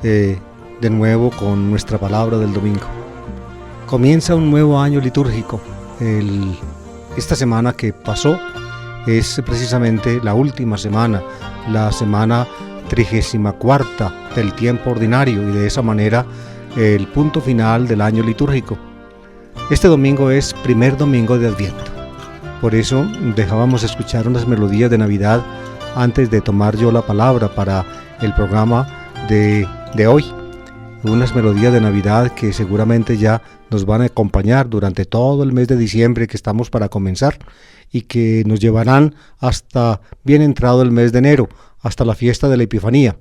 de nuevo con nuestra palabra del domingo. Comienza un nuevo año litúrgico. Esta semana que pasó es precisamente la última semana, la semana 34 del tiempo ordinario, y de esa manera el punto final del año litúrgico. Este domingo es primer domingo de Adviento. Por eso dejábamos escuchar unas melodías de Navidad antes de tomar yo la palabra para el programa de hoy. Unas melodías de Navidad que seguramente ya nos van a acompañar durante todo el mes de diciembre que estamos para comenzar, y que nos llevarán hasta bien entrado el mes de enero, hasta la fiesta de la Epifanía.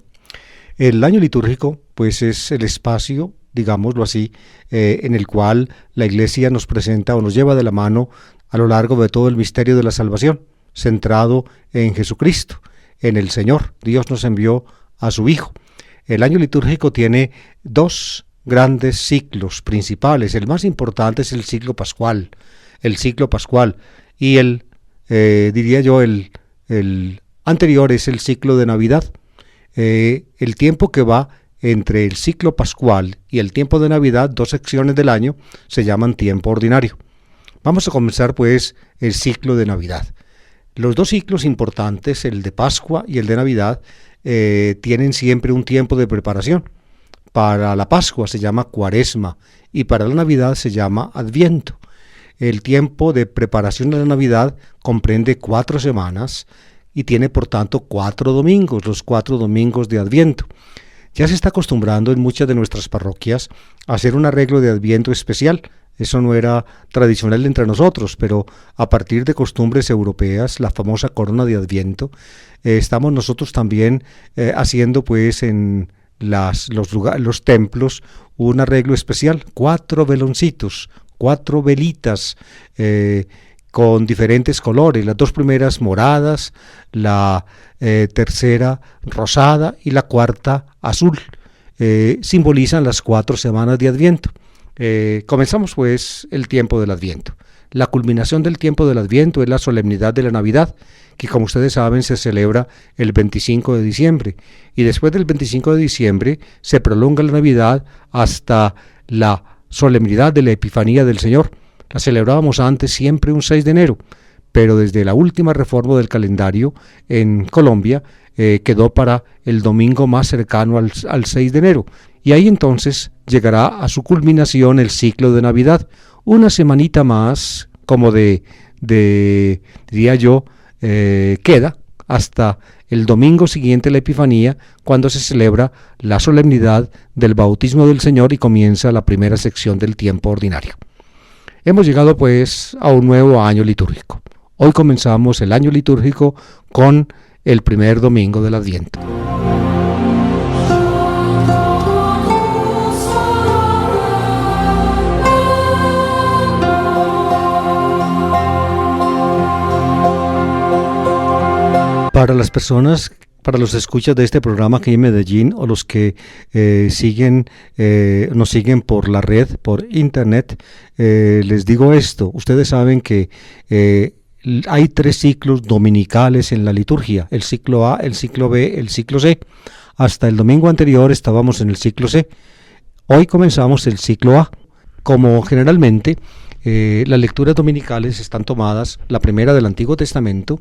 El año litúrgico pues es el espacio, digámoslo así, en el cual la Iglesia nos presenta o nos lleva de la mano a lo largo de todo el misterio de la salvación, centrado en Jesucristo, en el Señor. Dios nos envió a su Hijo. El año litúrgico tiene dos grandes ciclos principales. El más importante es el ciclo pascual. Y el anterior es el ciclo de Navidad. El tiempo que va entre el ciclo pascual y el tiempo de Navidad, dos secciones del año, se llaman tiempo ordinario. Vamos a comenzar pues el ciclo de Navidad. Los dos ciclos importantes, el de Pascua y el de Navidad, tienen siempre un tiempo de preparación. Para la Pascua se llama Cuaresma y para la Navidad se llama Adviento. El tiempo de preparación de la Navidad comprende 4 semanas y tiene por tanto 4 domingos, los 4 domingos de Adviento. Ya se está acostumbrando en muchas de nuestras parroquias a hacer un arreglo de Adviento especial. Eso no era tradicional entre nosotros, pero a partir de costumbres europeas, la famosa corona de Adviento, estamos nosotros también haciendo pues en los templos un arreglo especial, 4 veloncitos, 4 velitas con diferentes colores, las 2 primeras moradas, la tercera rosada y la cuarta azul, simbolizan las 4 semanas de Adviento. Comenzamos pues el tiempo del Adviento. La culminación del tiempo del Adviento es la solemnidad de la Navidad, que como ustedes saben se celebra el 25 de diciembre, y después del 25 de diciembre se prolonga la Navidad hasta la solemnidad de la Epifanía del Señor. La celebrábamos antes siempre un 6 de enero, pero desde la última reforma del calendario en Colombia quedó para el domingo más cercano al 6 de enero, y ahí entonces llegará a su culminación el ciclo de Navidad, una semanita más como diría yo, queda hasta el domingo siguiente a la Epifanía, cuando se celebra la solemnidad del bautismo del Señor y comienza la primera sección del tiempo ordinario. Hemos llegado pues a un nuevo año litúrgico. Hoy comenzamos el año litúrgico con el primer domingo del Adviento. Para las personas, para los escuchas de este programa aquí en Medellín, o los que nos siguen por la red, por internet, les digo esto. Ustedes saben que hay 3 ciclos dominicales en la liturgia: el ciclo A, el ciclo B, el ciclo C. Hasta el domingo anterior estábamos en el ciclo C. Hoy comenzamos el ciclo A. Como generalmente las lecturas dominicales están tomadas, la primera del Antiguo Testamento,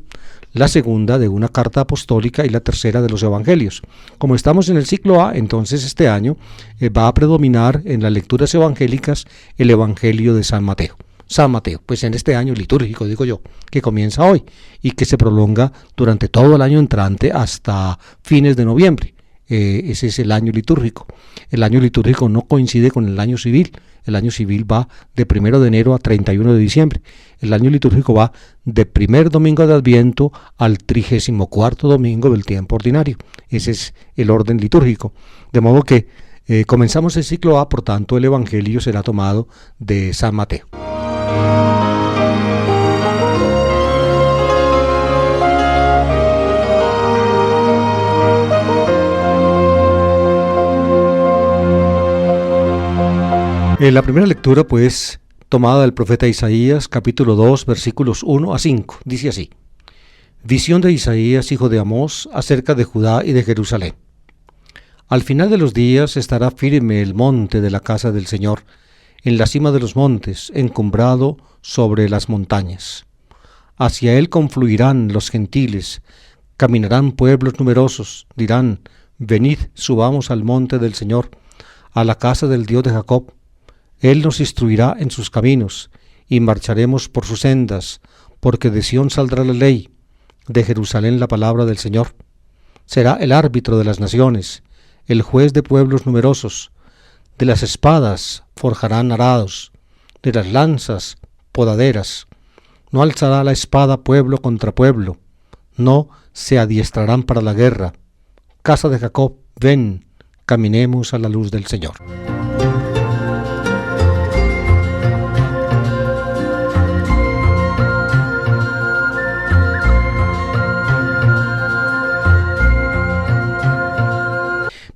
la segunda de una carta apostólica y la tercera de los Evangelios. Como estamos en el ciclo A, entonces este año va a predominar en las lecturas evangélicas el Evangelio de San Mateo. San Mateo, pues en este año litúrgico, digo yo, que comienza hoy y que se prolonga durante todo el año entrante hasta fines de noviembre. Ese es el año litúrgico. El año litúrgico no coincide con el año civil. El año civil va de 1 de enero a 31 de diciembre. El año litúrgico va de primer domingo de Adviento al 34º domingo del tiempo ordinario. Ese es el orden litúrgico. De modo que comenzamos el ciclo A, por tanto el Evangelio será tomado de San Mateo. La primera lectura, pues, tomada del profeta Isaías, capítulo 2, versículos 1 a 5, dice así: Visión de Isaías, hijo de Amós, acerca de Judá y de Jerusalén. Al final de los días estará firme el monte de la casa del Señor, en la cima de los montes, encumbrado sobre las montañas. Hacia él confluirán los gentiles, caminarán pueblos numerosos, dirán: venid, subamos al monte del Señor, a la casa del Dios de Jacob. Él nos instruirá en sus caminos, y marcharemos por sus sendas, porque de Sión saldrá la ley, de Jerusalén la palabra del Señor. Será el árbitro de las naciones, el juez de pueblos numerosos. De las espadas forjarán arados, de las lanzas podaderas. No alzará la espada pueblo contra pueblo, no se adiestrarán para la guerra. Casa de Jacob, ven, caminemos a la luz del Señor.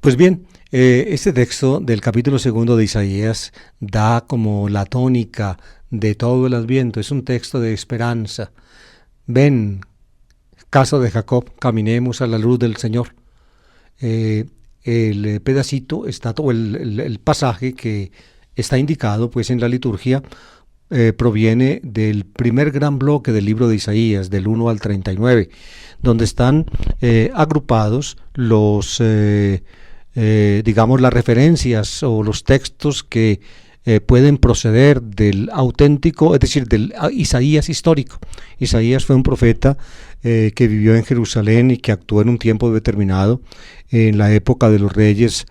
Pues bien, este texto del capítulo 2 de Isaías da como la tónica de todo el Adviento. Es un texto de esperanza. Ven, casa de Jacob, caminemos a la luz del Señor. El pedacito está, o el pasaje que está indicado pues en la liturgia proviene del primer gran bloque del libro de Isaías, del 1 al 39, donde están agrupados los digamos las referencias o los textos que pueden proceder del auténtico, es decir, del Isaías histórico. Isaías fue un profeta que vivió en Jerusalén y que actuó en un tiempo determinado, en la época de los reyes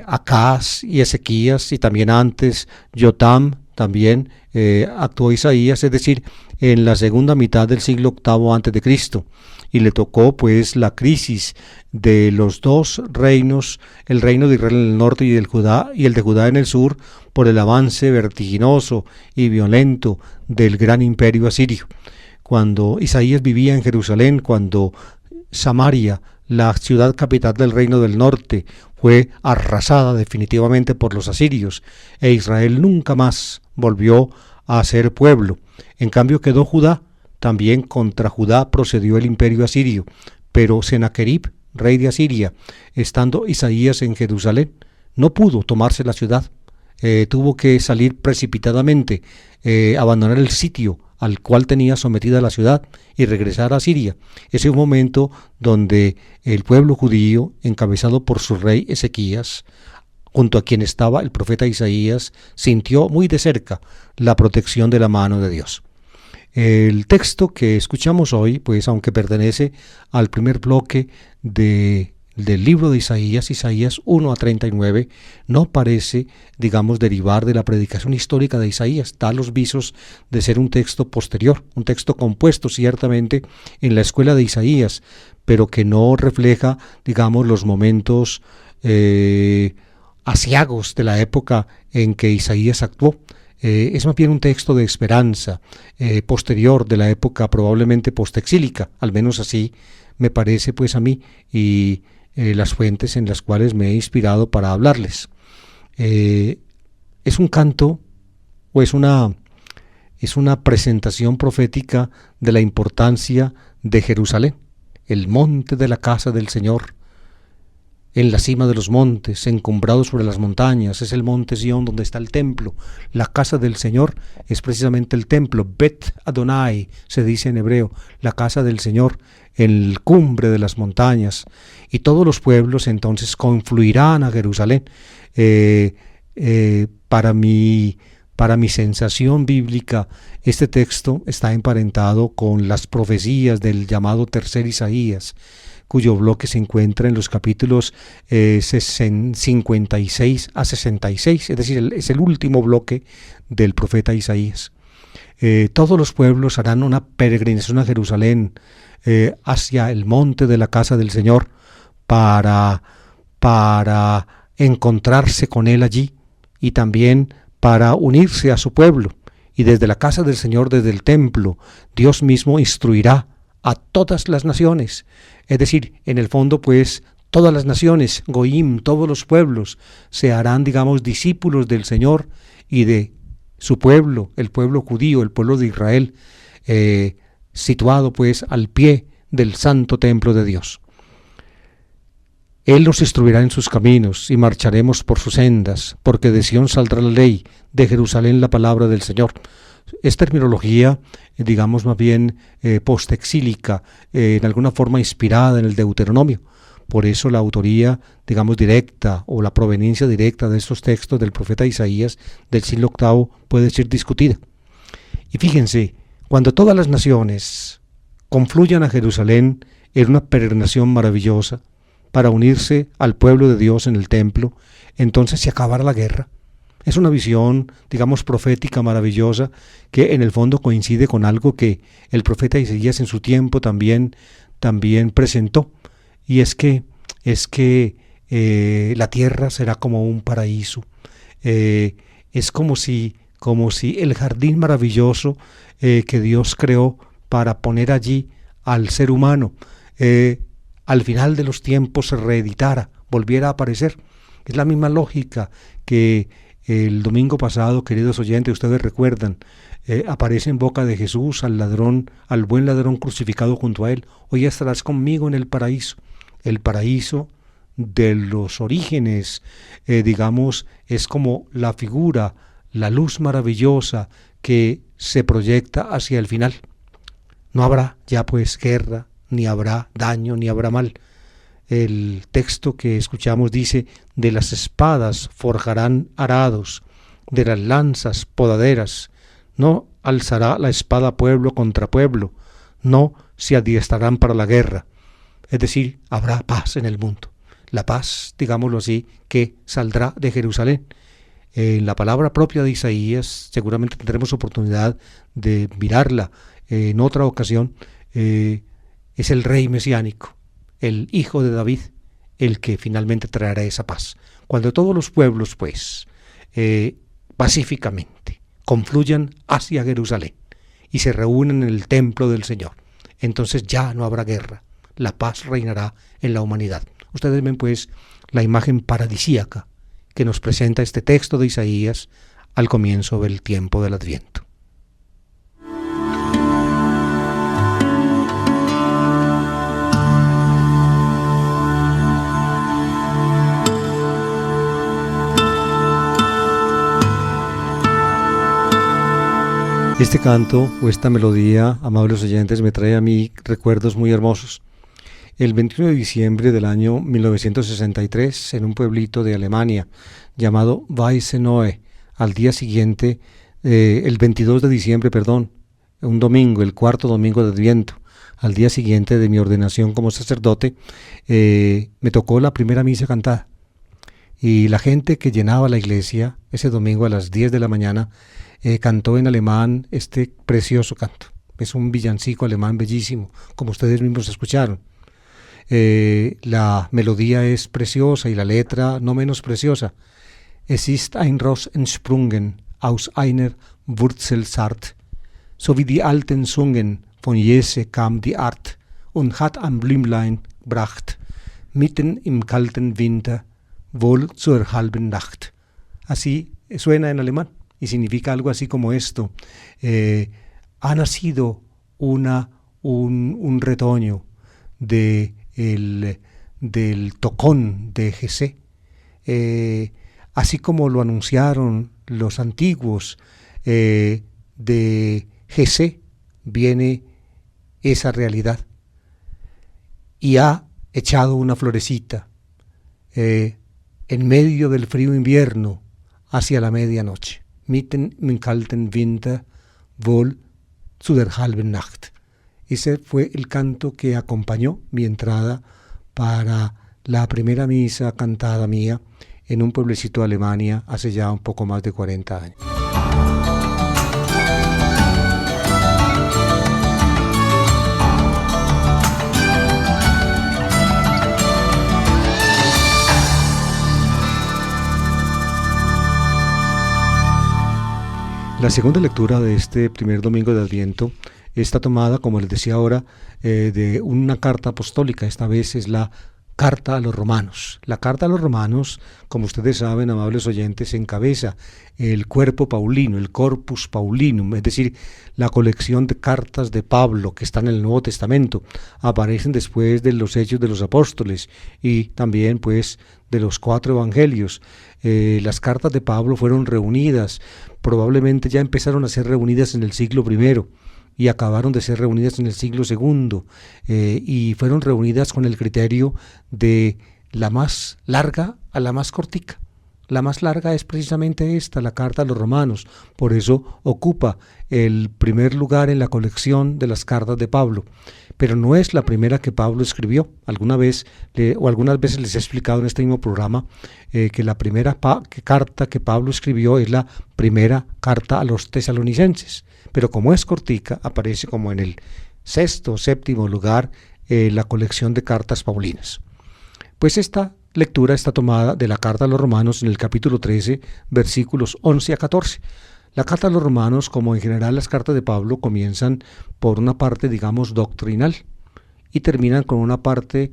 Acaz y Ezequías, y también antes Jotam, también actuó Isaías, es decir, en la segunda mitad del siglo VIII antes de Cristo, y le tocó pues la crisis de los dos reinos, el reino de Israel en el norte y el de Judá en el sur, por el avance vertiginoso y violento del gran imperio asirio. Cuando Isaías vivía en Jerusalén, cuando Samaria, la ciudad capital del reino del norte, fue arrasada definitivamente por los asirios, e Israel nunca más volvió a ser pueblo. En cambio quedó Judá. También contra Judá procedió el imperio asirio, pero Sennacherib, rey de Asiria, estando Isaías en Jerusalén, no pudo tomarse la ciudad. Tuvo que salir precipitadamente, abandonar el sitio al cual tenía sometida la ciudad y regresar a Siria. Ese es un momento donde el pueblo judío, encabezado por su rey Ezequías, junto a quien estaba el profeta Isaías, sintió muy de cerca la protección de la mano de Dios. El texto que escuchamos hoy, pues aunque pertenece al primer bloque del libro de Isaías 1 a 39, no parece, digamos, derivar de la predicación histórica de Isaías. Da los visos de ser un texto posterior, un texto compuesto ciertamente en la escuela de Isaías, pero que no refleja, digamos, los momentos aciagos de la época en que Isaías actuó. Es más bien un texto de esperanza posterior, de la época probablemente postexílica, al menos así me parece pues a mí, y las fuentes en las cuales me he inspirado para hablarles. Es un canto o es una presentación profética de la importancia de Jerusalén, el monte de la casa del Señor, en la cima de los montes, encumbrado sobre las montañas. Es el monte Sión donde está el templo. La casa del Señor es precisamente el templo. Bet Adonai se dice en hebreo, la casa del Señor, en la cumbre de las montañas. Y todos los pueblos entonces confluirán a Jerusalén. Para mi sensación bíblica, este texto está emparentado con las profecías del llamado tercer Isaías, cuyo bloque se encuentra en los capítulos 56 a 66, es decir, es el último bloque del profeta Isaías. Todos los pueblos harán una peregrinación a Jerusalén, hacia el monte de la casa del Señor, para encontrarse con Él allí, y también para unirse a su pueblo. Y desde la casa del Señor, desde el templo, Dios mismo instruirá a todas las naciones. Es decir, en el fondo pues todas las naciones, Goim, todos los pueblos, se harán, digamos, discípulos del Señor y de su pueblo, el pueblo judío, el pueblo de Israel, situado pues al pie del santo templo de Dios. Él nos instruirá en sus caminos y marcharemos por sus sendas, porque de Sión saldrá la ley, de Jerusalén la palabra del Señor. Es terminología, digamos más bien postexílica, en alguna forma inspirada en el Deuteronomio. Por eso la autoría, digamos, directa o la proveniencia directa de estos textos del profeta Isaías del siglo VIII puede ser discutida. Y fíjense, cuando todas las naciones confluyan a Jerusalén en una peregrinación maravillosa para unirse al pueblo de Dios en el templo, entonces se acabará la guerra. Es una visión, digamos, profética maravillosa que en el fondo coincide con algo que el profeta Isaías en su tiempo también presentó, y es que la tierra será como un paraíso. Es como si el jardín maravilloso que Dios creó para poner allí al ser humano, al final de los tiempos se reeditara, volviera a aparecer. Es la misma lógica que el domingo pasado, queridos oyentes, ustedes recuerdan, aparece en boca de Jesús al buen ladrón crucificado junto a él. Hoy estarás conmigo en el paraíso. El paraíso de los orígenes, digamos, es como la figura, la luz maravillosa que se proyecta hacia el final. No habrá ya pues guerra, ni habrá daño, ni habrá mal. El texto que escuchamos dice: de las espadas forjarán arados, de las lanzas podaderas. No alzará la espada pueblo contra pueblo, no se adiestrarán para la guerra. Es decir, habrá paz en el mundo. La paz, digámoslo así, que saldrá de Jerusalén. En la palabra propia de Isaías, seguramente tendremos oportunidad de mirarla en otra ocasión, es el rey mesiánico, el hijo de David, el que finalmente traerá esa paz. Cuando todos los pueblos, pues, pacíficamente confluyan hacia Jerusalén y se reúnen en el templo del Señor, entonces ya no habrá guerra, la paz reinará en la humanidad. Ustedes ven, pues, la imagen paradisíaca que nos presenta este texto de Isaías al comienzo del tiempo del Adviento. Este canto o esta melodía, amables oyentes, me trae a mí recuerdos muy hermosos. El 21 de diciembre del año 1963, en un pueblito de Alemania llamado Weißenohe, al día siguiente, el 22 de diciembre, un domingo, el cuarto domingo de Adviento, al día siguiente de mi ordenación como sacerdote, me tocó la primera misa cantada. Y la gente que llenaba la iglesia ese domingo a las 10 de la mañana cantó en alemán este precioso canto. Es un villancico alemán bellísimo, como ustedes mismos escucharon. La melodía es preciosa y la letra no menos preciosa. Es ist ein Ross entsprungen aus einer Wurzel zart, so wie die Alten sungen, von Jesse kam die Art und hat ein Blümlein gebracht, mitten im kalten Winter, wohl zur halben Nacht. Así suena en alemán y significa algo así como esto. Ha nacido un retoño del tocón de Jesé, así como lo anunciaron los antiguos. De Jesé viene esa realidad y ha echado una florecita en medio del frío invierno hacia la medianoche. Mitten im kalten Winter, wohl zu der halben Nacht. Ese fue el canto que acompañó mi entrada para la primera misa cantada mía en un pueblecito de Alemania hace ya un poco más de 40 años. La segunda lectura de este primer domingo de Adviento está tomada, como les decía ahora, de una carta apostólica. Esta vez es la carta a los romanos. La carta a los romanos, como ustedes saben, amables oyentes, encabeza el cuerpo paulino, el corpus paulinum, es decir, la colección de cartas de Pablo que están en el Nuevo Testamento. Aparecen después de los Hechos de los Apóstoles y también pues de los 4 evangelios. Las cartas de Pablo fueron reunidas, probablemente ya empezaron a ser reunidas en el siglo I y acabaron de ser reunidas en el siglo II, y fueron reunidas con el criterio de la más larga a la más cortica. La más larga es precisamente esta, la carta a los romanos, por eso ocupa el primer lugar en la colección de las cartas de Pablo, pero no es la primera que Pablo escribió. Algunas veces les he explicado en este mismo programa que la primera carta que Pablo escribió es la primera carta a los tesalonicenses, pero como es cortica, aparece como en el 6º o 7º lugar la colección de cartas paulinas. Pues esta lectura está tomada de la carta a los romanos en el capítulo 13, versículos 11 a 14. La carta a los romanos, como en general las cartas de Pablo, comienzan por una parte, digamos, doctrinal y terminan con una parte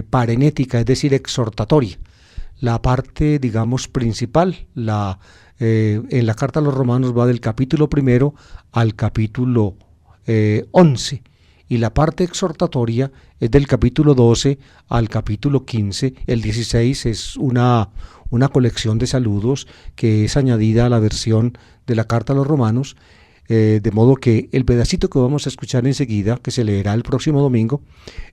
parenética, es decir, exhortatoria. La parte, digamos, principal, en la carta a los romanos va del capítulo 1 al capítulo 11. Y la parte exhortatoria es del capítulo 12 al capítulo 15. El 16 es una colección de saludos que es añadida a la versión de la carta a los romanos, de modo que el pedacito que vamos a escuchar enseguida, que se leerá el próximo domingo,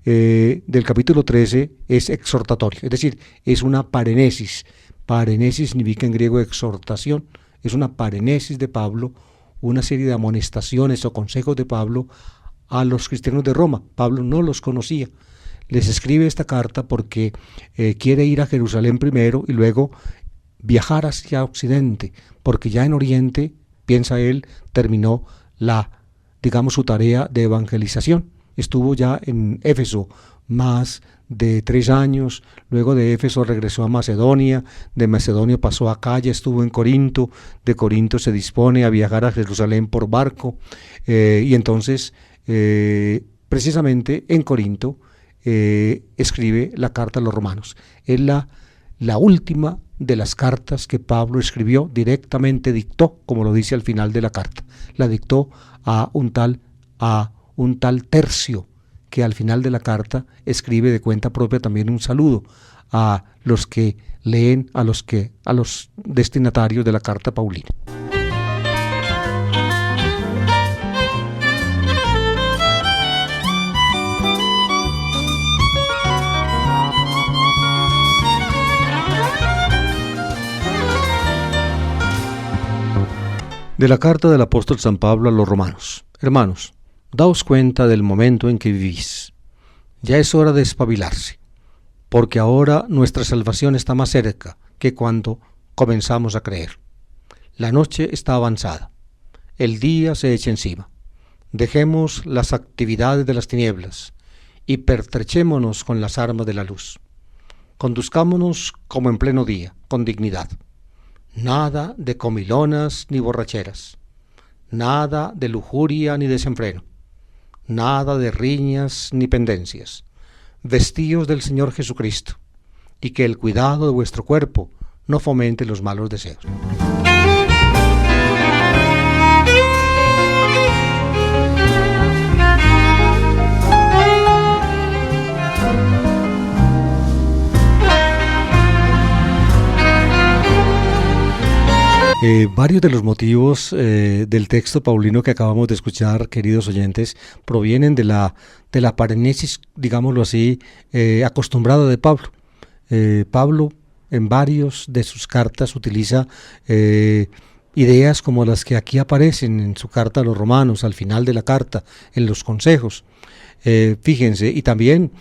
del capítulo 13 es exhortatorio, es decir, es una parenesis. Parenesis significa en griego exhortación, es una parenesis de Pablo, una serie de amonestaciones o consejos de Pablo a los cristianos de Roma. Pablo no los conocía. Les escribe esta carta porque quiere ir a Jerusalén primero y luego viajar hacia Occidente, porque ya en Oriente, piensa él, terminó su tarea de evangelización. Estuvo ya en Éfeso más de 3 años, luego de Éfeso regresó a Macedonia, de Macedonia pasó a Acaya, estuvo en Corinto, de Corinto se dispone a viajar a Jerusalén por barco, y entonces precisamente en Corinto escribe la carta a los romanos. Es la última de las cartas que Pablo escribió, directamente dictó, como lo dice al final de la carta. La dictó a un tal Tercio, que al final de la carta escribe de cuenta propia también un saludo a los que leen, a los destinatarios de la carta paulina. De la carta del apóstol San Pablo a los romanos. Hermanos, daos cuenta del momento en que vivís. Ya es hora de espabilarse, porque ahora nuestra salvación está más cerca que cuando comenzamos a creer. La noche está avanzada, el día se echa encima. Dejemos las actividades de las tinieblas y pertrechémonos con las armas de la luz. Conduzcámonos como en pleno día, con dignidad. Nada de comilonas ni borracheras, nada de lujuria ni desenfreno, nada de riñas ni pendencias. Vestíos del Señor Jesucristo, y que el cuidado de vuestro cuerpo no fomente los malos deseos. Varios de los motivos del texto paulino que acabamos de escuchar, queridos oyentes, provienen de la parenesis, digámoslo así, acostumbrada de Pablo. Pablo en varios de sus cartas utiliza ideas como las que aquí aparecen en su carta a los romanos, al final de la carta, en los consejos. Fíjense, y también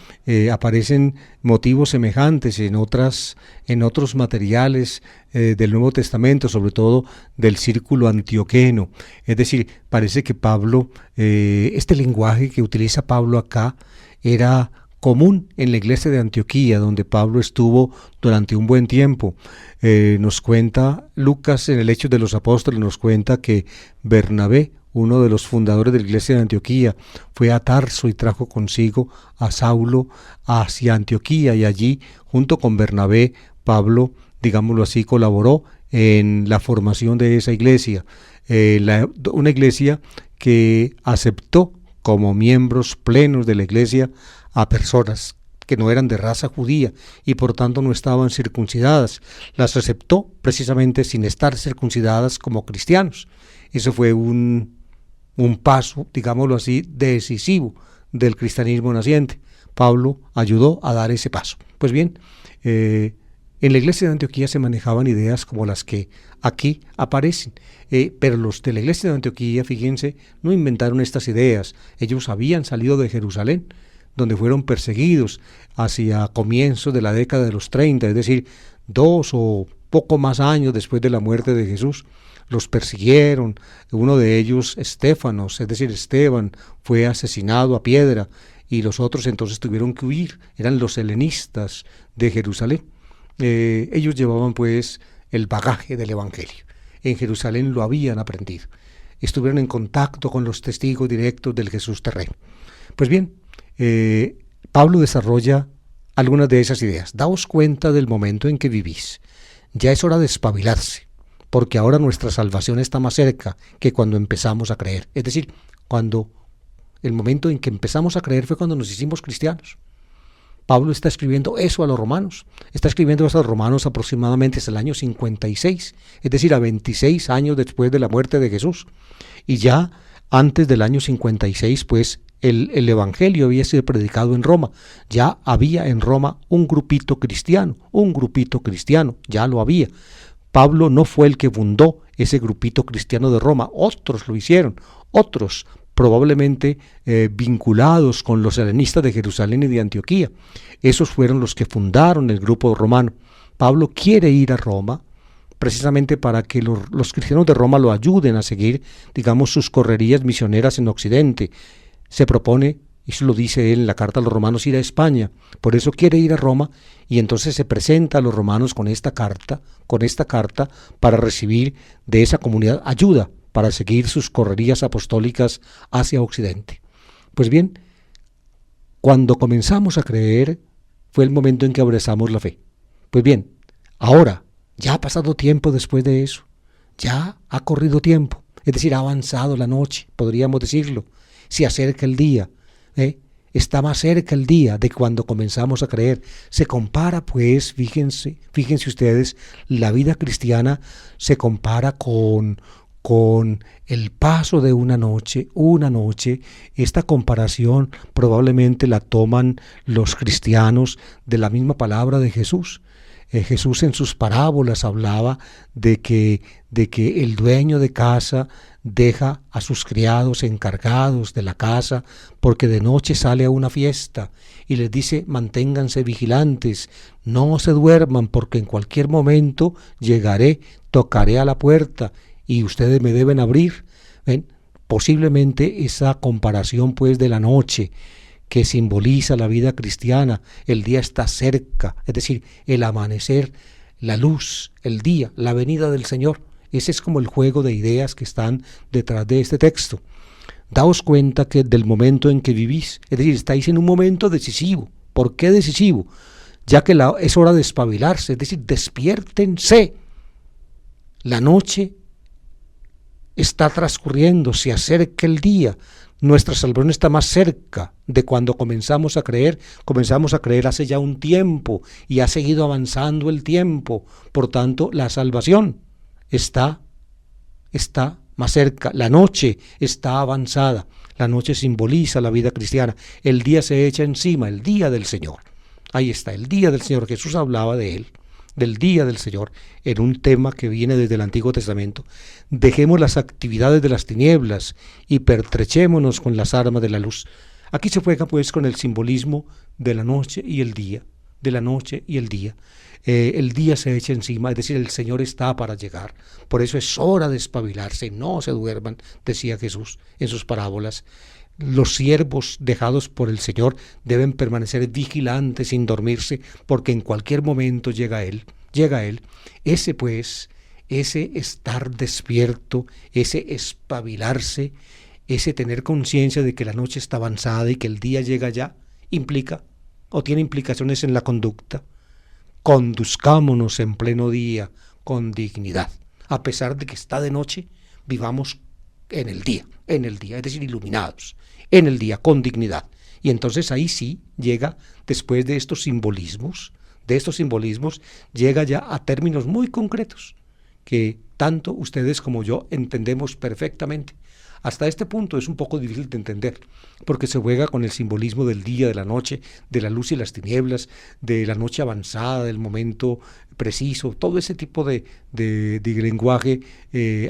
aparecen motivos semejantes en otros materiales del Nuevo Testamento, sobre todo del círculo antioqueno. Es decir, parece que Pablo, este lenguaje que utiliza Pablo acá, era común en la iglesia de Antioquía, donde Pablo estuvo durante un buen tiempo. Nos cuenta Lucas en el Hechos de los Apóstoles, nos cuenta que Bernabé uno de los fundadores de la iglesia de Antioquía, fue a Tarso y trajo consigo a Saulo hacia Antioquía, y allí, junto con Bernabé, Pablo, digámoslo así, colaboró en la formación de esa iglesia, una iglesia que aceptó como miembros plenos de la iglesia a personas que no eran de raza judía y por tanto no estaban circuncidadas. Las aceptó precisamente sin estar circuncidadas como cristianos. Eso fue un paso, digámoslo así, decisivo del cristianismo naciente. Pablo ayudó a dar ese paso. Pues bien, en la iglesia de Antioquía se manejaban ideas como las que aquí aparecen, pero los de la iglesia de Antioquía, fíjense, no inventaron estas ideas. Ellos habían salido de Jerusalén, donde fueron perseguidos hacia comienzos de la década de los 30, es decir, 2 o poco más años después de la muerte de Jesús. Los persiguieron, uno de ellos, Estéfanos, es decir, Esteban, fue asesinado a piedra, y los otros entonces tuvieron que huir, eran los helenistas de Jerusalén. Ellos llevaban pues el bagaje del Evangelio. En Jerusalén lo habían aprendido. Estuvieron en contacto con los testigos directos del Jesús terreno. Pues bien, Pablo desarrolla algunas de esas ideas. Daos cuenta del momento en que vivís. Ya es hora de espabilarse, porque ahora nuestra salvación está más cerca que cuando empezamos a creer. Es decir, cuando el momento en que empezamos a creer fue cuando nos hicimos cristianos. Pablo está escribiendo eso a los romanos. Está escribiendo eso a los romanos aproximadamente hasta el año 56, es decir, a 26 años después de la muerte de Jesús. Y ya antes del año 56, pues, el Evangelio había sido predicado en Roma. Ya había en Roma un grupito cristiano, ya lo había. Pablo no fue el que fundó ese grupito cristiano de Roma, otros lo hicieron, otros probablemente vinculados con los helenistas de Jerusalén y de Antioquía. Esos fueron los que fundaron el grupo romano. Pablo quiere ir a Roma precisamente para que los cristianos de Roma lo ayuden a seguir, digamos, sus correrías misioneras en Occidente. Se propone, y eso lo dice él en la carta a los romanos, ir a España. Por eso quiere ir a Roma, y entonces se presenta a los romanos con esta carta para recibir de esa comunidad ayuda para seguir sus correrías apostólicas hacia Occidente. Pues bien, cuando comenzamos a creer fue el momento en que abrazamos la fe. Pues bien, ahora ya ha pasado tiempo después de eso, ya ha corrido tiempo, es decir, ha avanzado la noche, podríamos decirlo. Se acerca el día, está más cerca el día de cuando comenzamos a creer. Se compara, pues, fíjense ustedes, la vida cristiana se compara con el paso de una noche. Esta comparación probablemente la toman los cristianos de la misma palabra de Jesús. Jesús en sus parábolas hablaba de que el dueño de casa deja a sus criados encargados de la casa porque de noche sale a una fiesta y les dice: manténganse vigilantes, no se duerman porque en cualquier momento llegaré, tocaré a la puerta y ustedes me deben abrir. ¿Ven? Posiblemente esa comparación pues de la noche que simboliza la vida cristiana, el día está cerca, es decir, el amanecer, la luz, el día, la venida del Señor. Ese es como el juego de ideas que están detrás de este texto. Daos cuenta que del momento en que vivís, es decir, estáis en un momento decisivo. ¿Por qué decisivo? Ya que es hora de espabilarse, es decir, despiértense. La noche está transcurriendo, se acerca el día. Nuestra salvación está más cerca de cuando comenzamos a creer. Comenzamos a creer hace ya un tiempo y ha seguido avanzando el tiempo. Por tanto, la salvación está más cerca. La noche está avanzada. La noche simboliza la vida cristiana. El día se echa encima, el día del Señor. Ahí está, el día del Señor. Jesús hablaba de él, del día del Señor, en un tema que viene desde el Antiguo Testamento. Dejemos las actividades de las tinieblas y pertrechémonos con las armas de la luz. Aquí se juega pues con el simbolismo de la noche y el día, de la noche y el día. El día se echa encima, es decir, el Señor está para llegar. Por eso es hora de espabilarse, no se duerman, decía Jesús en sus parábolas. Los siervos dejados por el Señor deben permanecer vigilantes sin dormirse, porque en cualquier momento llega Él. Ese pues ese estar despierto, ese espabilarse, ese tener conciencia de que la noche está avanzada y que el día llega ya, implica o tiene implicaciones en la conducta. Conduzcámonos en pleno día con dignidad. A pesar de que está de noche, vivamos en el día, es decir, iluminados, en el día, con dignidad. Y entonces ahí sí llega, después de estos simbolismos, llega ya a términos muy concretos, que tanto ustedes como yo entendemos perfectamente. Hasta este punto es un poco difícil de entender, porque se juega con el simbolismo del día, de la noche, de la luz y las tinieblas, de la noche avanzada, del momento preciso, todo ese tipo de lenguaje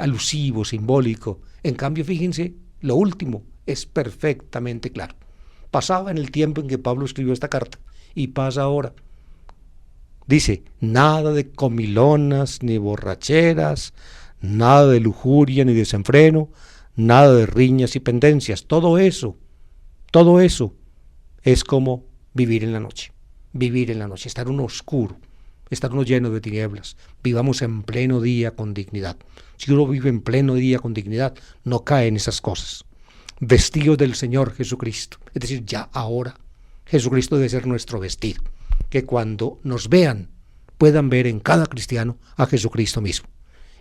alusivo, simbólico. En cambio, fíjense, lo último es perfectamente claro. Pasaba en el tiempo en que Pablo escribió esta carta y pasa ahora. Dice, nada de comilonas ni borracheras, nada de lujuria ni desenfreno, nada de riñas y pendencias. Todo eso es como vivir en la noche, estar uno oscuro, estar uno lleno de tinieblas. Vivamos en pleno día con dignidad. Si uno vive en pleno día con dignidad, no cae en esas cosas. Vestidos del Señor Jesucristo, es decir, ya ahora Jesucristo debe ser nuestro vestido, que cuando nos vean puedan ver en cada cristiano a Jesucristo mismo,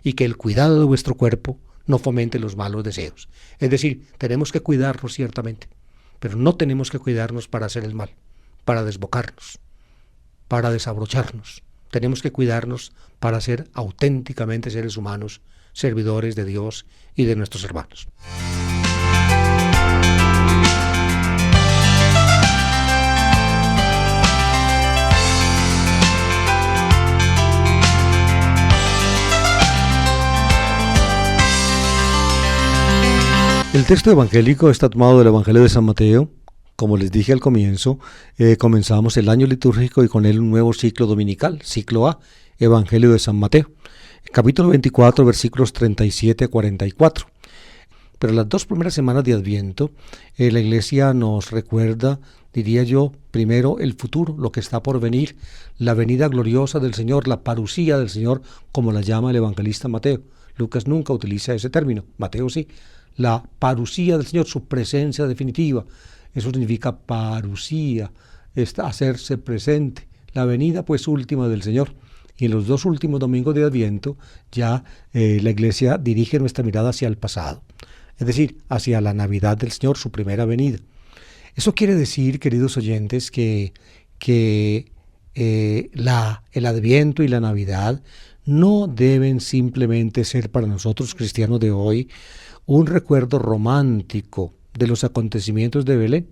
y que el cuidado de vuestro cuerpo no fomente los malos deseos. Es decir, tenemos que cuidarnos ciertamente, pero no tenemos que cuidarnos para hacer el mal, para desbocarnos, para desabrocharnos. Tenemos que cuidarnos para ser auténticamente seres humanos, servidores de Dios y de nuestros hermanos. El texto evangélico está tomado del Evangelio de San Mateo. Como les dije al comienzo, comenzamos el año litúrgico y con él un nuevo ciclo dominical, ciclo A, Evangelio de San Mateo, capítulo 24, versículos 37 a 44. Pero las 2 primeras semanas de Adviento, la Iglesia nos recuerda, diría yo, primero el futuro, lo que está por venir, la venida gloriosa del Señor, la parusía del Señor, como la llama el evangelista Mateo. Lucas nunca utiliza ese término, Mateo sí. La parusía del Señor, su presencia definitiva. Eso significa parusía, hacerse presente. La venida pues última del Señor. Y en los 2 últimos domingos de Adviento ya la Iglesia dirige nuestra mirada hacia el pasado. Es decir, hacia la Navidad del Señor, su primera venida. Eso quiere decir, queridos oyentes, que el Adviento y la Navidad no deben simplemente ser para nosotros cristianos de hoy un recuerdo romántico de los acontecimientos de Belén.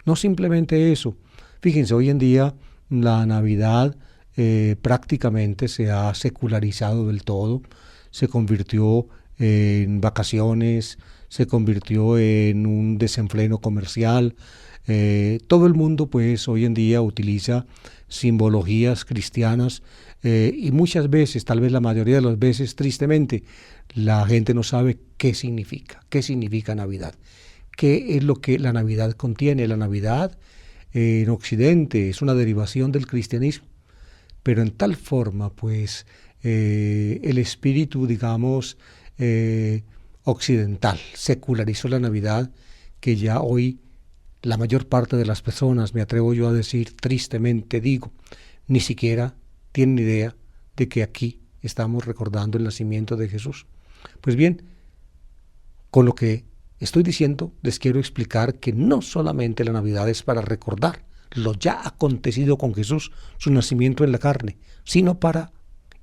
No simplemente eso. Fíjense, hoy en día la Navidad prácticamente se ha secularizado del todo, se convirtió en vacaciones, se convirtió en un desenfreno comercial. Todo el mundo pues hoy en día utiliza simbologías cristianas y muchas veces, tal vez la mayoría de las veces, tristemente, la gente no sabe qué significa Navidad, qué es lo que la Navidad contiene. La Navidad en Occidente es una derivación del cristianismo, pero en tal forma pues el espíritu, digamos, occidental secularizó la Navidad, que ya hoy la mayor parte de las personas, me atrevo yo a decir, tristemente digo, ni siquiera tienen idea de que aquí estamos recordando el nacimiento de Jesús. Pues bien, con lo que estoy diciendo, les quiero explicar que no solamente la Navidad es para recordar lo ya acontecido con Jesús, su nacimiento en la carne, sino para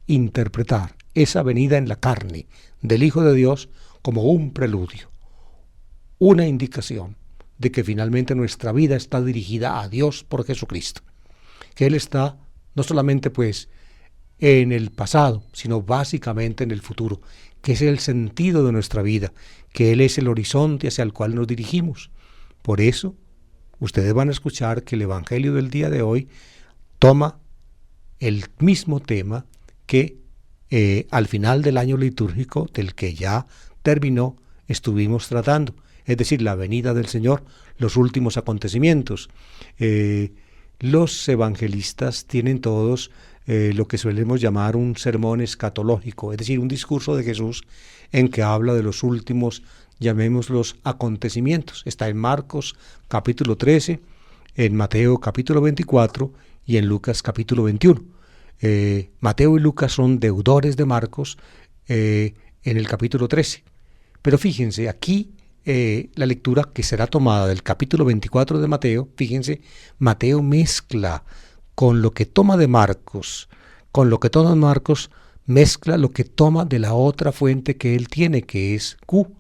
interpretar esa venida en la carne del Hijo de Dios como un preludio, una indicación de que finalmente nuestra vida está dirigida a Dios por Jesucristo, que Él está no solamente pues en el pasado, sino básicamente en el futuro, que es el sentido de nuestra vida, que Él es el horizonte hacia el cual nos dirigimos. Por eso, ustedes van a escuchar que el Evangelio del día de hoy toma el mismo tema que al final del año litúrgico, del que ya terminó, estuvimos tratando, es decir, la venida del Señor, los últimos acontecimientos. Los evangelistas tienen todos lo que solemos llamar un sermón escatológico, es decir, un discurso de Jesús en que habla de los últimos, llamémoslos, acontecimientos. Está en Marcos capítulo 13, en Mateo capítulo 24 y en Lucas capítulo 21. Mateo y Lucas son deudores de Marcos en el capítulo 13. Pero fíjense, aquí la lectura que será tomada del capítulo 24 de Mateo, fíjense, Mateo mezcla con lo que toma de Marcos, mezcla lo que toma de la otra fuente que él tiene, que es Q.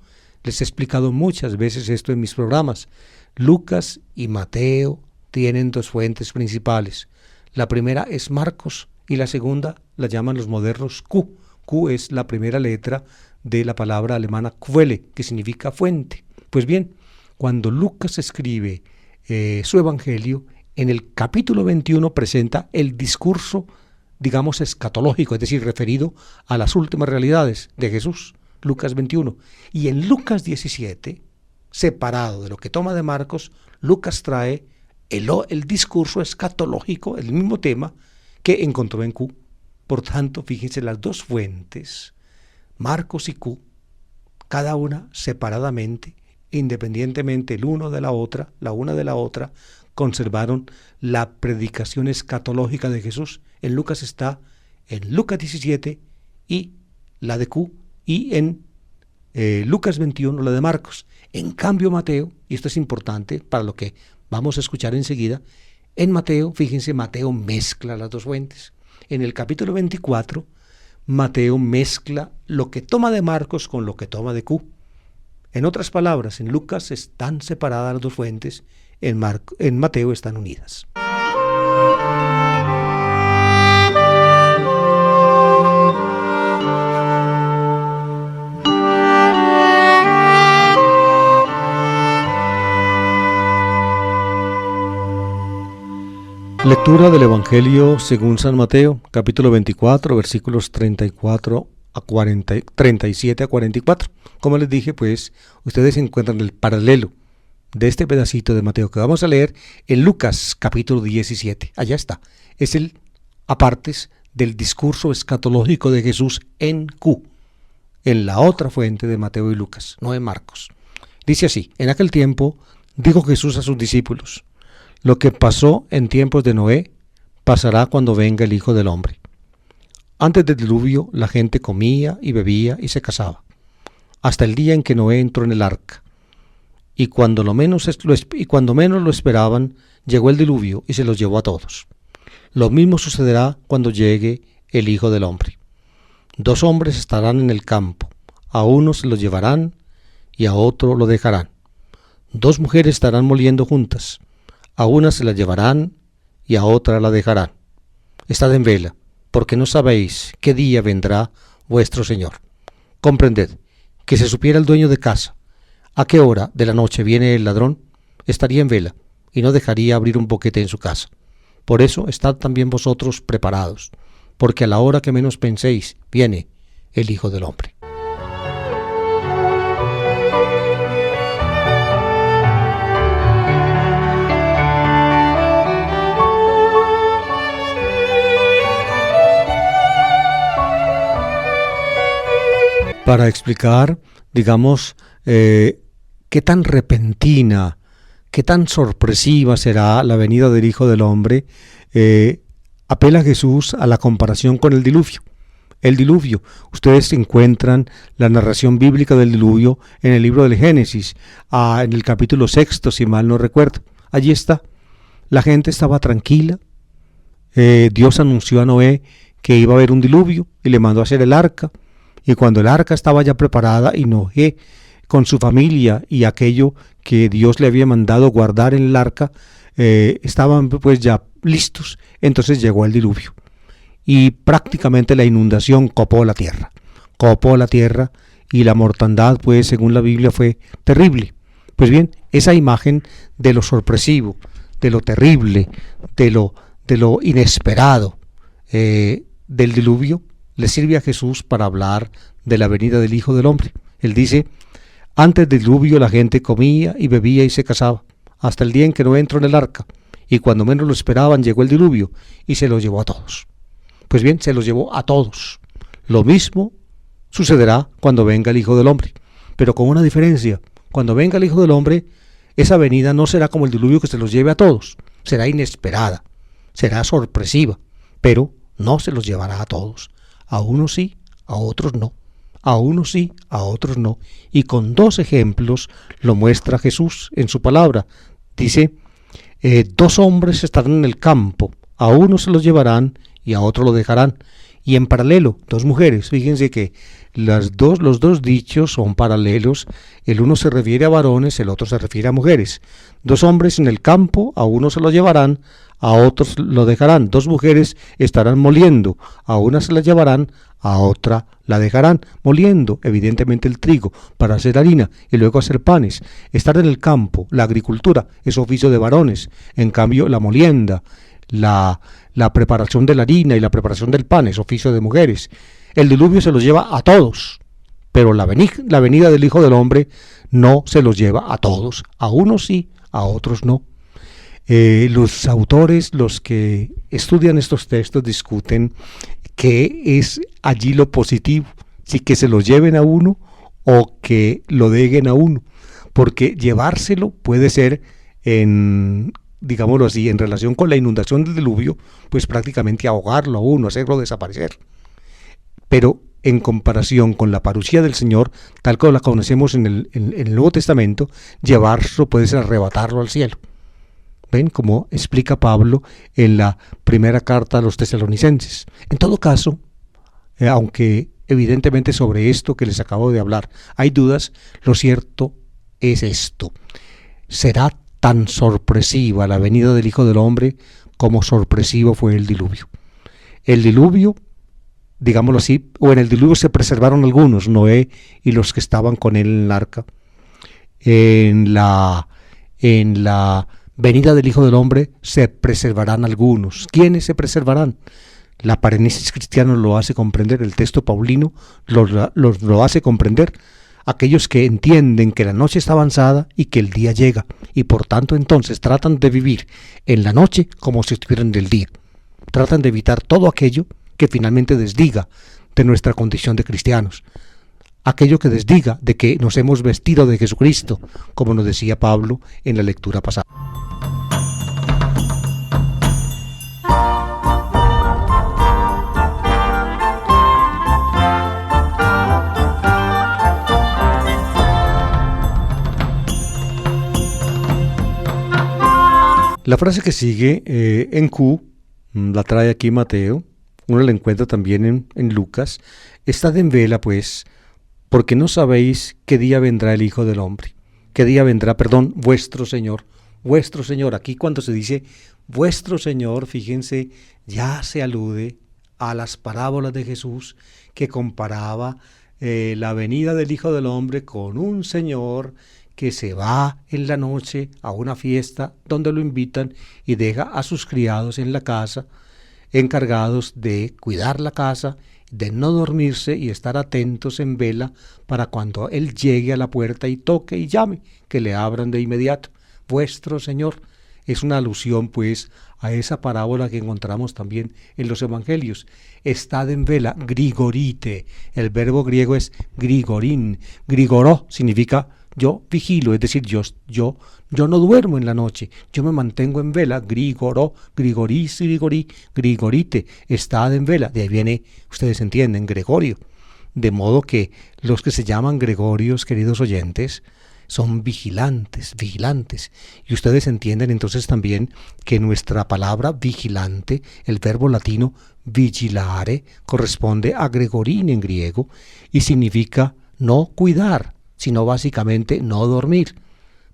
Les he explicado muchas veces esto en mis programas. Lucas y Mateo tienen dos fuentes principales. La primera es Marcos y la segunda la llaman los modernos Q. Q es la primera letra de la palabra alemana Quelle, que significa fuente. Pues bien, cuando Lucas escribe su evangelio, en el capítulo 21 presenta el discurso, digamos, escatológico, es decir, referido a las últimas realidades de Jesús, Lucas 21. Y en Lucas 17, separado de lo que toma de Marcos, Lucas trae el discurso escatológico, el mismo tema que encontró en Q. Por tanto, fíjense, las dos fuentes, Marcos y Q, cada una separadamente, independientemente el uno de la otra, la una de la otra, conservaron la predicación escatológica de Jesús. En Lucas está en Lucas 17 y la de Q, y en Lucas 21 la de Marcos. En cambio Mateo, y esto es importante para lo que vamos a escuchar enseguida, en Mateo, fíjense, Mateo mezcla las dos fuentes. En el capítulo 24, Mateo mezcla lo que toma de Marcos con lo que toma de Q. En otras palabras, en Lucas están separadas las dos fuentes, en Mateo están unidas. Lectura del Evangelio según San Mateo, capítulo 24, versículos 37 a 44. Como les dije, pues, ustedes encuentran el paralelo de este pedacito de Mateo que vamos a leer en Lucas, capítulo 17. Allá está. Es el apartes del discurso escatológico de Jesús en Q, en la otra fuente de Mateo y Lucas, no en Marcos. Dice así: en aquel tiempo dijo Jesús a sus discípulos: lo que pasó en tiempos de Noé pasará cuando venga el Hijo del Hombre. Antes del diluvio la gente comía y bebía y se casaba, hasta el día en que Noé entró en el arca. Y cuando menos lo esperaban, llegó el diluvio y se los llevó a todos. Lo mismo sucederá cuando llegue el Hijo del Hombre. 2 hombres estarán en el campo, a uno se lo llevarán y a otro lo dejarán. 2 mujeres estarán moliendo juntas, a una se la llevarán y a otra la dejarán. Estad en vela, porque no sabéis qué día vendrá vuestro Señor. Comprended que si supiera el dueño de casa a qué hora de la noche viene el ladrón, estaría en vela y no dejaría abrir un boquete en su casa. Por eso estad también vosotros preparados, porque a la hora que menos penséis viene el Hijo del Hombre. Para explicar, digamos, qué tan repentina, qué tan sorpresiva será la venida del Hijo del Hombre, apela Jesús a la comparación con el diluvio. El diluvio, ustedes encuentran la narración bíblica del diluvio en el libro del Génesis, en el capítulo 6, si mal no recuerdo. Allí está. La gente estaba tranquila. Dios anunció a Noé que iba a haber un diluvio y le mandó a hacer el arca. Y cuando el arca estaba ya preparada y Noé con su familia y aquello que Dios le había mandado guardar en el arca, estaban pues ya listos, entonces llegó el diluvio. Y prácticamente la inundación copó la tierra y la mortandad, pues según la Biblia, fue terrible. Pues bien, esa imagen de lo sorpresivo, de lo terrible, de lo inesperado del diluvio, le sirve a Jesús para hablar de la venida del Hijo del Hombre. Él dice: antes del diluvio la gente comía y bebía y se casaba, hasta el día en que no entró en el arca, y cuando menos lo esperaban llegó el diluvio y se los llevó a todos. Pues bien, se los llevó a todos. Lo mismo sucederá cuando venga el Hijo del Hombre, pero con una diferencia. Cuando venga el Hijo del Hombre, esa venida no será como el diluvio que se los lleve a todos, será inesperada, será sorpresiva, pero no se los llevará a todos. A unos sí, a otros no. A unos sí, a otros no. Y con 2 ejemplos lo muestra Jesús en su palabra. Dice, 2 hombres estarán en el campo, a uno se los llevarán y a otro lo dejarán. Y en paralelo, 2 mujeres. Fíjense que los dos dichos son paralelos. El uno se refiere a varones, el otro se refiere a mujeres. 2 hombres en el campo, a uno se lo llevarán, a otros lo dejarán. 2 mujeres estarán moliendo, a una se la llevarán, a otra la dejarán. Moliendo, evidentemente, el trigo para hacer harina y luego hacer panes. Estar en el campo, la agricultura, es oficio de varones. En cambio, la molienda, la preparación de la harina y la preparación del pan es oficio de mujeres. El diluvio se los lleva a todos, pero la venida del Hijo del Hombre no se los lleva a todos. A unos sí, a otros no. Los autores, los que estudian estos textos, discuten qué es allí lo positivo, si que se los lleven a uno o que lo dejen a uno, porque llevárselo puede ser digámoslo así, en relación con la inundación del diluvio, pues prácticamente ahogarlo a uno, hacerlo desaparecer. Pero en comparación con la parucía del Señor, tal como la conocemos en el Nuevo Testamento, llevarlo puede ser arrebatarlo al cielo. ¿Ven? Como explica Pablo en la primera carta a los tesalonicenses. En todo caso, aunque evidentemente sobre esto que les acabo de hablar hay dudas, lo cierto es esto. Será tan sorpresiva la venida del Hijo del Hombre como sorpresivo fue el diluvio. El diluvio, digámoslo así, o en el diluvio se preservaron algunos, Noé y los que estaban con él en el arca. En la venida del Hijo del Hombre se preservarán algunos. ¿Quiénes se preservarán? La parenesis cristiana lo hace comprender, el texto paulino lo hace comprender. Aquellos que entienden que la noche está avanzada y que el día llega, y por tanto entonces tratan de vivir en la noche como si estuvieran en el día. Tratan de evitar todo aquello que finalmente desdiga de nuestra condición de cristianos. Aquello que desdiga de que nos hemos vestido de Jesucristo, como nos decía Pablo en la lectura pasada. La frase que sigue en Q, la trae aquí Mateo, uno la encuentra también en Lucas. Estad en vela, pues, porque no sabéis qué día vendrá el Hijo del Hombre. ¿Qué día vendrá, vuestro Señor? Vuestro Señor. Aquí cuando se dice vuestro Señor, fíjense, ya se alude a las parábolas de Jesús que comparaba la venida del Hijo del Hombre con un Señor que se va en la noche a una fiesta donde lo invitan y deja a sus criados en la casa, encargados de cuidar la casa, de no dormirse y estar atentos en vela para cuando él llegue a la puerta y toque y llame, que le abran de inmediato. Vuestro Señor. Es una alusión pues a esa parábola que encontramos también en los evangelios. Estad en vela, grigorite. El verbo griego es grigorín. Grigoró significa yo vigilo, es decir, yo no duermo en la noche, yo me mantengo en vela. Grigoró, grigoris, grigorite, estad en vela. De ahí viene, ustedes entienden, Gregorio. De modo que los que se llaman Gregorios, queridos oyentes, son vigilantes. Y ustedes entienden entonces también que nuestra palabra vigilante, el verbo latino vigilare, corresponde a gregorín en griego y significa no cuidar, sino básicamente no dormir.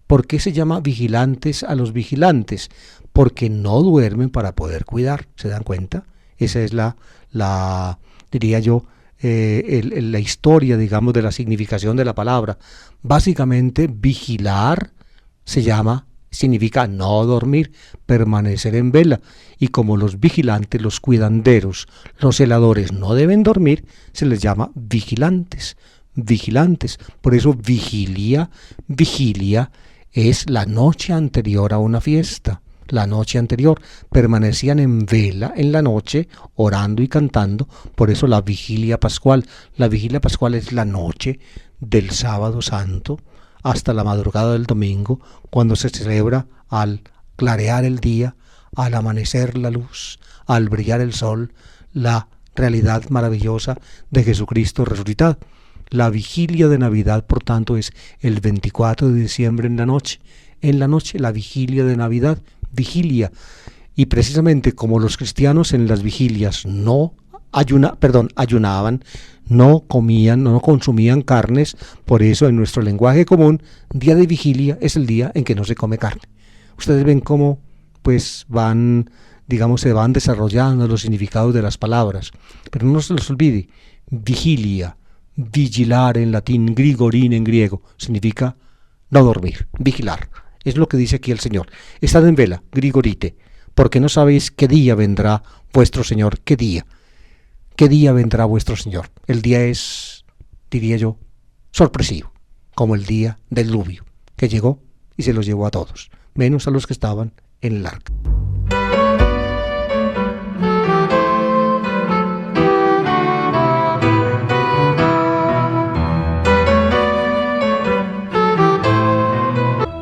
¿Por qué se llama vigilantes a los vigilantes? Porque no duermen para poder cuidar. ¿Se dan cuenta? Esa es diría yo, la historia, digamos, de la significación de la palabra. Básicamente, vigilar significa no dormir, permanecer en vela. Y como los vigilantes, los cuidanderos, los celadores no deben dormir, se les llama vigilantes. Por eso vigilia es la noche anterior a una fiesta. la noche anterior. Permanecían en vela en la noche, orando y cantando. Por eso la vigilia pascual. La vigilia pascual es la noche del sábado santo hasta la madrugada del domingo, cuando se celebra al clarear el día, al amanecer la luz, al brillar el sol, la realidad maravillosa de Jesucristo resucitado. La vigilia de Navidad, por tanto, es el 24 de diciembre en la noche. En la noche, la vigilia de Navidad, vigilia. Y precisamente como los cristianos en las vigilias no ayunaban, no comían, no consumían carnes, por eso en nuestro lenguaje común, día de vigilia es el día en que no se come carne. Ustedes ven cómo pues se van desarrollando los significados de las palabras, pero no se les olvide, vigilia, vigilar en latín, grigorín en griego, significa no dormir, vigilar. Es lo que dice aquí el Señor. Estad en vela, grigorite, porque no sabéis qué día vendrá vuestro Señor. ¿Qué día? ¿Qué día vendrá vuestro Señor? El día es, diría yo, sorpresivo, como el día del diluvio, que llegó y se los llevó a todos, menos a los que estaban en el arca.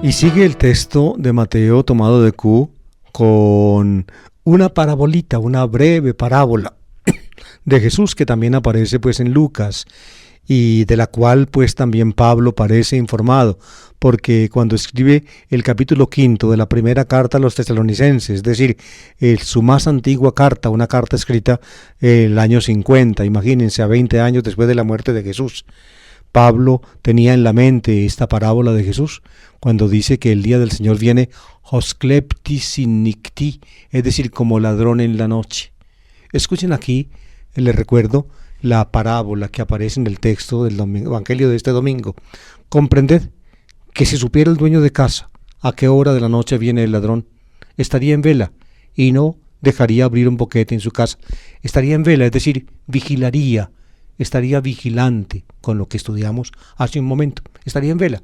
Y sigue el texto de Mateo tomado de Q con una parabolita, una breve parábola de Jesús que también aparece pues en Lucas y de la cual pues también Pablo parece informado, porque cuando escribe el capítulo 5 de la primera carta a los tesalonicenses, es decir, su más antigua carta, una carta escrita el año 50, imagínense, a 20 años después de la muerte de Jesús, Pablo tenía en la mente esta parábola de Jesús cuando dice que el día del Señor viene hoskleptis in nicti, es decir, como ladrón en la noche. Escuchen aquí, les recuerdo la parábola que aparece en el texto del Evangelio de este domingo. Comprended que si supiera el dueño de casa a qué hora de la noche viene el ladrón, estaría en vela y no dejaría abrir un boquete en su casa. Estaría en vela, es decir, vigilaría, estaría vigilante, con lo que estudiamos hace un momento, estaría en vela.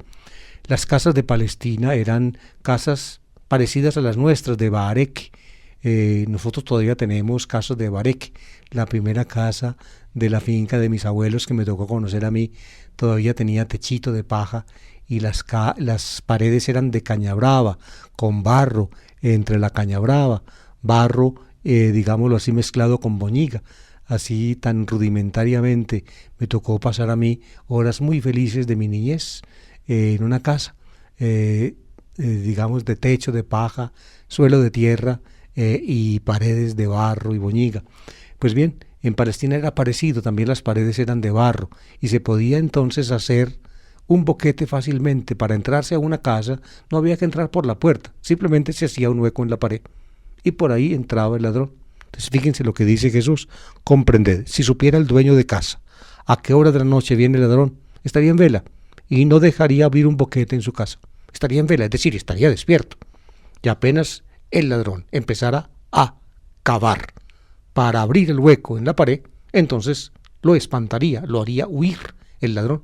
Las casas de Palestina eran casas parecidas a las nuestras de Baarek. Nosotros todavía tenemos casas de Baarek. La primera casa de la finca de mis abuelos que me tocó conocer a mí todavía tenía techito de paja y las paredes eran de caña brava, con barro entre la caña brava, barro, digámoslo así, mezclado con boñiga. Así tan rudimentariamente me tocó pasar a mí horas muy felices de mi niñez en una casa, digamos, de techo de paja, suelo de tierra y paredes de barro y boñiga. Pues bien, en Palestina era parecido, también las paredes eran de barro y se podía entonces hacer un boquete fácilmente. Para entrarse a una casa no había que entrar por la puerta, simplemente se hacía un hueco en la pared y por ahí entraba el ladrón. Entonces fíjense lo que dice Jesús, comprended, si supiera el dueño de casa a qué hora de la noche viene el ladrón, estaría en vela y no dejaría abrir un boquete en su casa, estaría en vela, es decir, estaría despierto. Y apenas el ladrón empezara a cavar para abrir el hueco en la pared, entonces lo espantaría, lo haría huir el ladrón.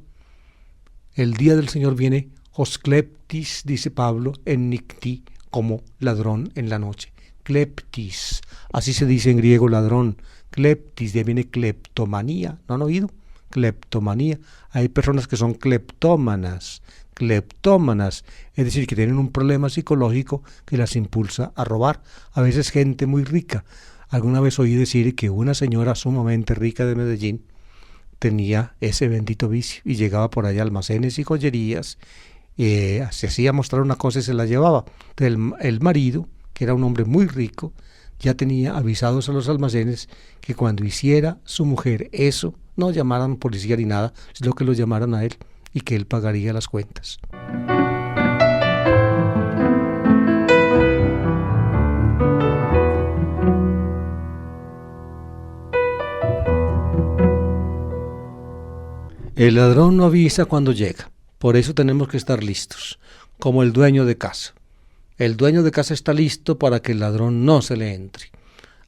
El día del Señor viene hoskleptis, dice Pablo, en nicti, como ladrón en la noche. Kleptis, así se dice en griego ladrón. Kleptis, de ahí viene cleptomanía, ¿no han oído? Cleptomanía. Hay personas que son cleptómanas, es decir, que tienen un problema psicológico que las impulsa a robar. A veces gente muy rica. Alguna vez oí decir que una señora sumamente rica de Medellín tenía ese bendito vicio y llegaba por allá a almacenes y joyerías, se hacía mostrar una cosa y se la llevaba. El marido, que era un hombre muy rico, ya tenía avisados a los almacenes que cuando hiciera su mujer eso, no llamaran policía ni nada, sino que lo llamaran a él y que él pagaría las cuentas. El ladrón no avisa cuando llega, por eso tenemos que estar listos, como el dueño de casa. El dueño de casa está listo para que el ladrón no se le entre.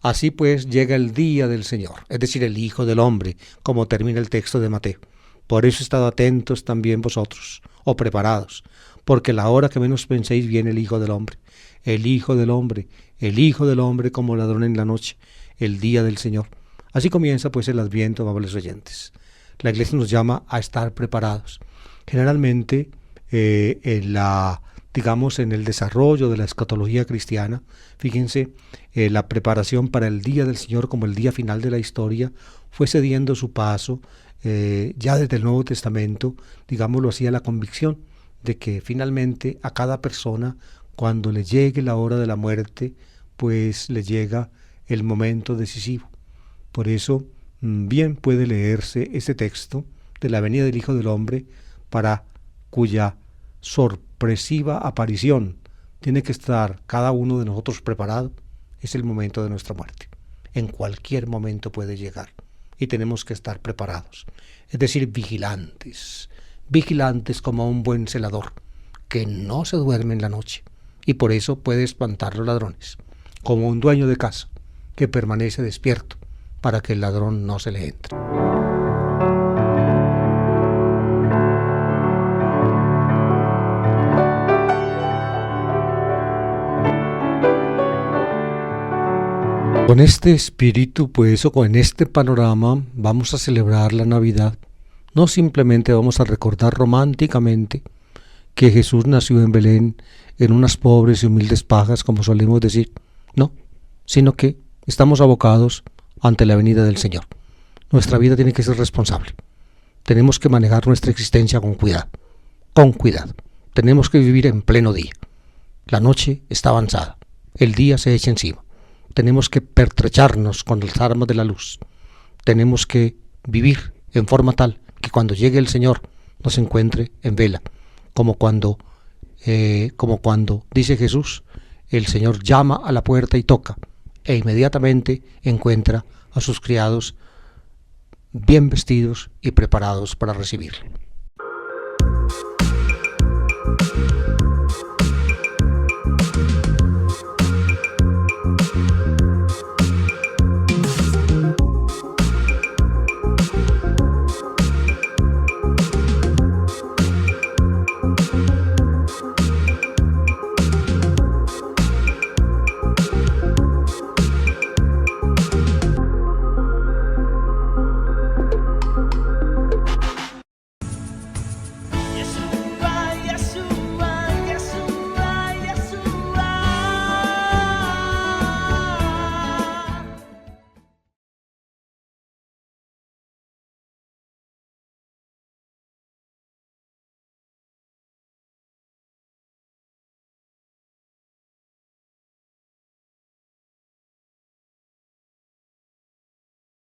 Así pues llega el día del Señor, es decir, el Hijo del Hombre, como termina el texto de Mateo. Por eso estad atentos también vosotros, o preparados, porque la hora que menos penséis viene el Hijo del Hombre. el Hijo del Hombre como ladrón en la noche, el día del Señor. Así comienza pues el Adviento, amables oyentes. La Iglesia nos llama a estar preparados. Generalmente en el desarrollo de la escatología cristiana, fíjense, la preparación para el día del Señor como el día final de la historia fue cediendo su paso ya desde el Nuevo Testamento, digámoslo así, a la convicción de que finalmente a cada persona, cuando le llegue la hora de la muerte, pues le llega el momento decisivo. Por eso, bien puede leerse este texto de la venida del Hijo del Hombre, para cuya sorpresiva aparición tiene que estar cada uno de nosotros preparado. Es el momento de nuestra muerte. En cualquier momento puede llegar y tenemos que estar preparados. Es decir, vigilantes como un buen celador, que no se duerme en la noche y por eso puede espantar a los ladrones, como un dueño de casa que permanece despierto para que el ladrón no se le entre. Con este espíritu, pues, o con este panorama, vamos a celebrar la Navidad. No simplemente vamos a recordar románticamente que Jesús nació en Belén en unas pobres y humildes pajas, como solemos decir, no, sino que estamos abocados ante la venida del Señor. Nuestra vida tiene que ser responsable. Tenemos que manejar nuestra existencia con cuidado, Tenemos que vivir en pleno día. La noche está avanzada, el día se echa encima. Tenemos que pertrecharnos con las armas de la luz. Tenemos que vivir en forma tal que cuando llegue el Señor nos encuentre en vela, como cuando dice Jesús, el Señor llama a la puerta y toca, e inmediatamente encuentra a sus criados bien vestidos y preparados para recibirle.